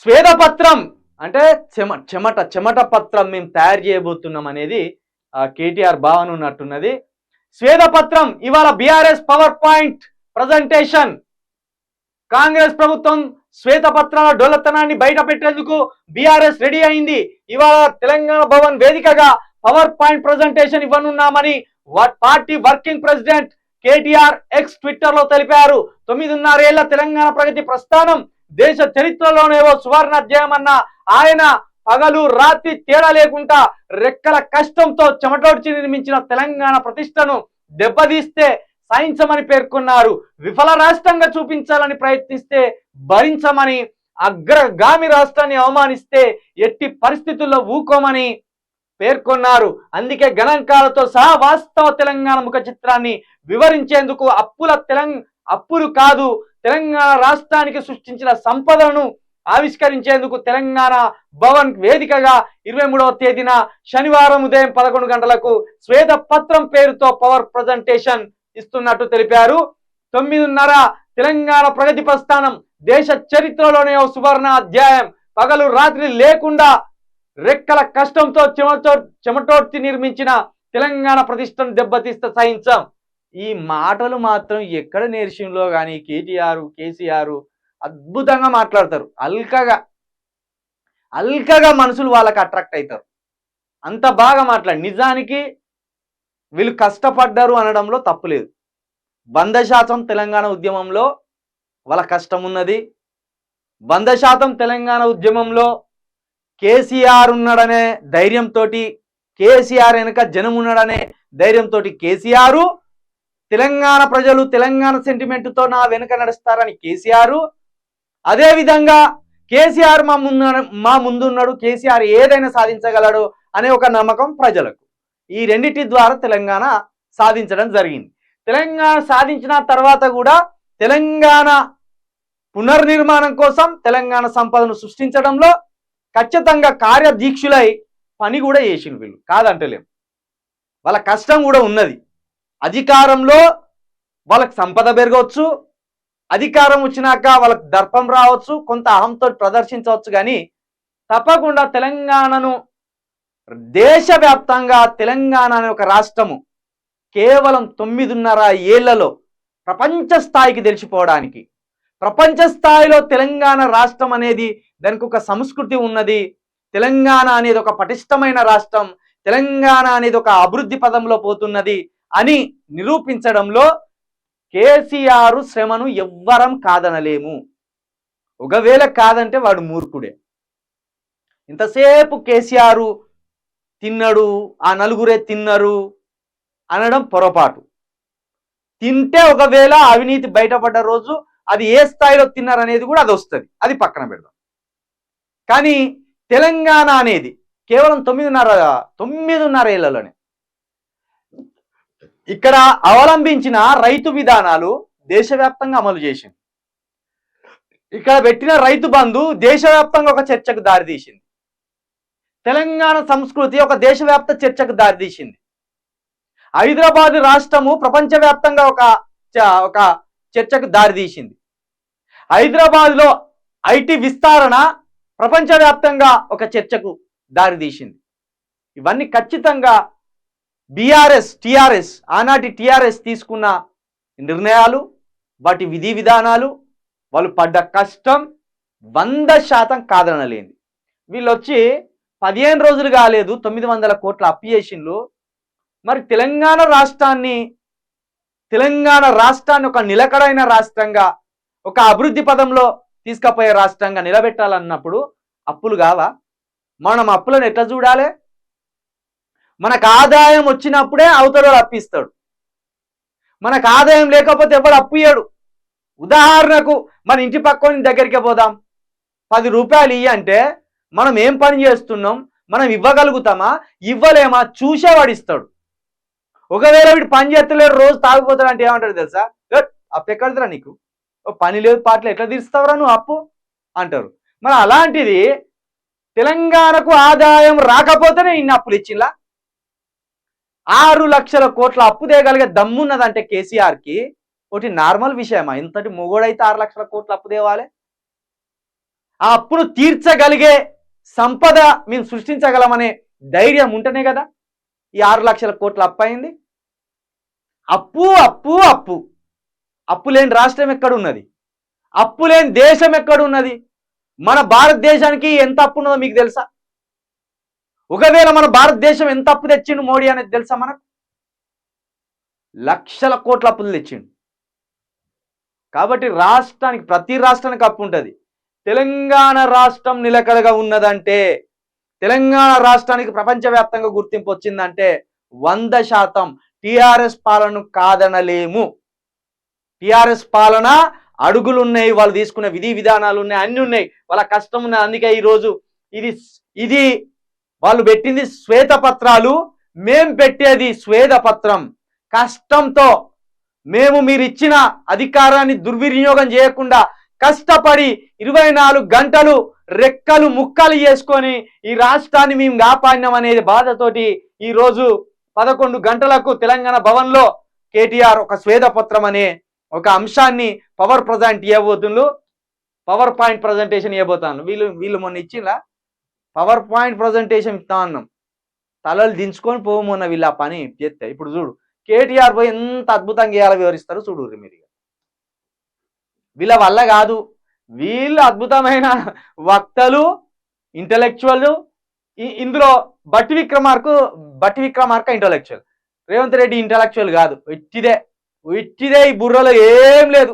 స్వేదపత్రం అంటే చెమట పత్రం మేము తయారు చేయబోతున్నాం అనేది కేటీఆర్ భావన ఉన్నట్టున్నది. స్వేదపత్రం ఇవాళ BRS power point presentation. Congress ప్రభుత్వం శ్వేతపత్రాల డొల్లతనాన్ని బయట పెట్టేందుకు బీఆర్ఎస్ రెడీ అయింది. ఇవాళ తెలంగాణ భవన్ వేదికగా పవర్ పాయింట్ ప్రజెంటేషన్ ఇవ్వనున్నామని party working president KTR X Twitter లో తెలిపారు. 9.5 ఏళ్ల తెలంగాణ ప్రగతి ప్రస్థానం దేశ చరిత్రలోనే ఓ సువర్ణ అధ్యాయం అన్న ఆయన పగలు రాత్రి తేడా లేకుండా రెక్కల కష్టంతో చెమటోడ్చి నిర్మించిన తెలంగాణ ప్రతిష్టను దెబ్బతీస్తే సహించమని పేర్కొన్నారు. విఫల రాష్ట్రంగా చూపించాలని ప్రయత్నిస్తే భరించమని, అగ్రగామి రాష్ట్రాన్ని అవమానిస్తే ఎట్టి పరిస్థితుల్లో ఊకోమని పేర్కొన్నారు. అందుకే గణాంకాలతో సహా వాస్తవ తెలంగాణ ముఖ చిత్రాన్ని వివరించేందుకు అప్పులు కాదు తెలంగాణ రాష్ట్రానికి సృష్టించిన సంపదలను ఆవిష్కరించేందుకు తెలంగాణ భవన్ వేదికగా 23వ తేదీన శనివారం ఉదయం 11 గంటలకు శ్వేతపత్రం పేరుతో పవర్ ప్రజెంటేషన్ ఇస్తున్నట్టు తెలిపారు. 9.5 తెలంగాణ ప్రగతి ప్రస్థానం దేశ చరిత్రలోనే ఓ సువర్ణ అధ్యాయం. పగలు రాత్రి లేకుండా రెక్కల కష్టంతో చెమటోడ్చి నిర్మించిన తెలంగాణ ప్రతిష్టను దెబ్బతీస్తే సహించాం. ఈ మాటలు మాత్రం ఎక్కడ నేర్షంలో కానీ కేటీఆర్ కేసీఆర్ అద్భుతంగా మాట్లాడతారు. అల్కగా మనుషులు వాళ్ళకి అట్రాక్ట్ అవుతారు. అంత బాగా మాట్లాడి నిజానికి వీళ్ళు కష్టపడ్డారు అనడంలో తప్పులేదు. 100% తెలంగాణ ఉద్యమంలో వాళ్ళ కష్టం ఉన్నది. 100% తెలంగాణ ఉద్యమంలో కేసీఆర్ ఉన్నాడనే ధైర్యంతో, కేసీఆర్ వెనుక జనం ఉన్నాడనే ధైర్యంతో కేసీఆర్, తెలంగాణ ప్రజలు తెలంగాణ సెంటిమెంట్తో నా వెనుక నడుస్తారని కేసీఆర్, అదేవిధంగా కేసీఆర్ మా ముందున్నాడు, కేసీఆర్ ఏదైనా సాధించగలడు అనే ఒక నమ్మకం ప్రజలకు. ఈ రెండిటి ద్వారా తెలంగాణ సాధించడం జరిగింది. తెలంగాణ సాధించిన తర్వాత కూడా తెలంగాణ పునర్నిర్మాణం కోసం తెలంగాణ సంపదను సృష్టించడంలో ఖచ్చితంగా కార్యదీక్షులై పని కూడా చేసిన వీళ్ళు కాదంటలేం. వాళ్ళ కష్టం కూడా ఉన్నది. అధికారంలో వాళ్ళకి సంపద పెరగవచ్చు, అధికారం వచ్చినాక వాళ్ళకి దర్పం రావచ్చు, కొంత అహంతో ప్రదర్శించవచ్చు, కానీ తప్పకుండా తెలంగాణను దేశవ్యాప్తంగా తెలంగాణ అనే ఒక రాష్ట్రము కేవలం 9.5 ఏళ్లలో ప్రపంచ స్థాయికి తెలిసిపోవడానికి, ప్రపంచ స్థాయిలో తెలంగాణ రాష్ట్రం అనేది దానికి ఒక సంస్కృతి ఉన్నది, తెలంగాణ అనేది ఒక పటిష్టమైన రాష్ట్రం, తెలంగాణ అనేది ఒక అభివృద్ధి పదంలో పోతున్నది అని నిరూపించడంలో కేసీఆర్ శ్రమను ఎవ్వరం కాదనలేము. ఒకవేళ కాదంటే వాడు మూర్ఖుడే. ఇంతసేపు కేసీఆర్ తిన్నాడు, ఆ నలుగురే తిన్నారు అనడం పొరపాటు. తింటే ఒకవేళ అవినీతి బయటపడ్డ రోజు అది ఏ స్థాయిలో తిన్నారనేది కూడా అది వస్తుంది, అది పక్కన పెడదాం. కానీ తెలంగాణ అనేది కేవలం 9.5 ఏళ్లలోనే ఇక్కడ అవలంబించిన రైతు విధానాలు దేశవ్యాప్తంగా అమలు చేసింది. ఇక్కడ పెట్టిన రైతు బంధు దేశవ్యాప్తంగా ఒక చర్చకు దారితీసింది. తెలంగాణ సంస్కృతి ఒక దేశవ్యాప్త చర్చకు దారితీసింది. హైదరాబాద్ రాష్ట్రము ప్రపంచవ్యాప్తంగా ఒక చర్చకు దారితీసింది. హైదరాబాద్లో ఐటీ విస్తరణ ప్రపంచవ్యాప్తంగా ఒక చర్చకు దారితీసింది. ఇవన్నీ ఖచ్చితంగా టిఆర్ఎస్ ఆనాటి టిఆర్ఎస్ తీసుకున్న నిర్ణయాలు, వాటి విధి విధానాలు, వాళ్ళు పడ్డ కష్టం 100% కాదనలేంది. వీళ్ళు వచ్చి 15 రోజులు కాలేదు 900 కోట్ల అప్పు చేసిండ్రు. మరి తెలంగాణ రాష్ట్రాన్ని ఒక నిలకడైన రాష్ట్రంగా, ఒక అభివృద్ధి పదంలో తీసుకుపోయే రాష్ట్రంగా నిలబెట్టాలన్నప్పుడు అప్పులు కావా? మనం అప్పులను ఎట్లా చూడాలి? మనకు ఆదాయం వచ్చినప్పుడే అవతల అప్పిస్తాడు, మనకు ఆదాయం లేకపోతే ఎవడు అప్పు ఇయ్యడు. ఉదాహరణకు మన ఇంటి పక్కని దగ్గరికి పోదాం, 10 రూపాయలు ఇయ్యి అంటే మనం ఏం పని చేస్తున్నాం, మనం ఇవ్వగలుగుతామా ఇవ్వలేమా చూసేవాడు ఇస్తాడు. ఒకవేళ వీడు పని చేస్తలేడు, రోజు తాగిపోతాడు అంటే ఏమంటాడు తెలుసా? అప్పు ఎక్కడదిరా నీకు, పని లేదు పాటలు ఎట్లా తీరుస్తావురా నువ్వు అప్పు అంటారు. మరి అలాంటిది తెలంగాణకు ఆదాయం రాకపోతేనే ఇన్ని అప్పులు ఇచ్చిలా. 6 లక్షల కోట్ల అప్పు తేయగలిగే దమ్మున్నదంటే కేసీఆర్కి ఒకటి నార్మల్ విషయమా? ఇంతటి మొగోడైతే 6 లక్షల కోట్ల అప్పు తేవాలి? ఆ అప్పును తీర్చగలిగే సంపద మేము సృష్టించగలమనే ధైర్యం ఉంటేనే కదా ఈ 6 లక్షల కోట్ల అప్పు అయింది. అప్పు అప్పు అప్పు అప్పు లేని రాష్ట్రం ఎక్కడున్నది? అప్పు లేని దేశం ఎక్కడున్నది? మన భారతదేశానికి ఎంత అప్పు ఉన్నదో మీకు తెలుసా? ఒకవేళ మన భారతదేశం ఎంత అప్పు తెచ్చిండు మోడీ అనేది తెలుసా మనకు? లక్షల కోట్ల అప్పులు తెచ్చిండు. కాబట్టి రాష్ట్రానికి, ప్రతి రాష్ట్రానికి అప్పు ఉంటుంది. తెలంగాణ రాష్ట్రం నిలకడగా ఉన్నదంటే, తెలంగాణ రాష్ట్రానికి ప్రపంచవ్యాప్తంగా గుర్తింపు వచ్చిందంటే 100% టిఆర్ఎస్ పాలన కాదనలేము. టిఆర్ఎస్ పాలన అడుగులున్నాయి, వాళ్ళు తీసుకున్న విధి విధానాలు ఉన్నాయి, అన్ని ఉన్నాయి, వాళ్ళ కష్టం ఉన్నాయి. అందుకే ఈరోజు ఇది వాళ్ళు పెట్టింది శ్వేతపత్రాలు, మేం పెట్టేది స్వేదపత్రం. కష్టంతో మేము మీరు ఇచ్చిన అధికారాన్ని దుర్వినియోగం చేయకుండా కష్టపడి 24 గంటలు రెక్కలు ముక్కలు చేసుకొని ఈ రాష్ట్రాన్ని మేము కాపాడినాం అనేది బాధతోటి ఈరోజు 11 గంటలకు తెలంగాణ భవన్లో కేటీఆర్ ఒక స్వేదపత్రం అనే ఒక అంశాన్ని పవర్ పాయింట్ ప్రజెంటేషన్ ఇవ్వబోతాను. వీళ్ళు మొన్న ఇచ్చిలా పవర్ పాయింట్ ప్రజెంటేషన్ ఇస్తా అన్నాం, తలలు దించుకొని పోమన్న వీళ్ళు ఆ పని చేస్తే. ఇప్పుడు చూడు కేటీఆర్ పోయి ఎంత అద్భుతంగా చేయాలో వివరిస్తారు చూడు మీరు. వీళ్ళ వల్ల కాదు, వీళ్ళు అద్భుతమైన వక్తలు, ఇంటలెక్చువల్. ఇందులో బట్టి విక్రమార్క ఇంటలెక్చువల్, రేవంత్ రెడ్డి ఇంటలెక్చువల్ కాదు. ఇట్టిదే ఈ బుర్రలో ఏం లేదు.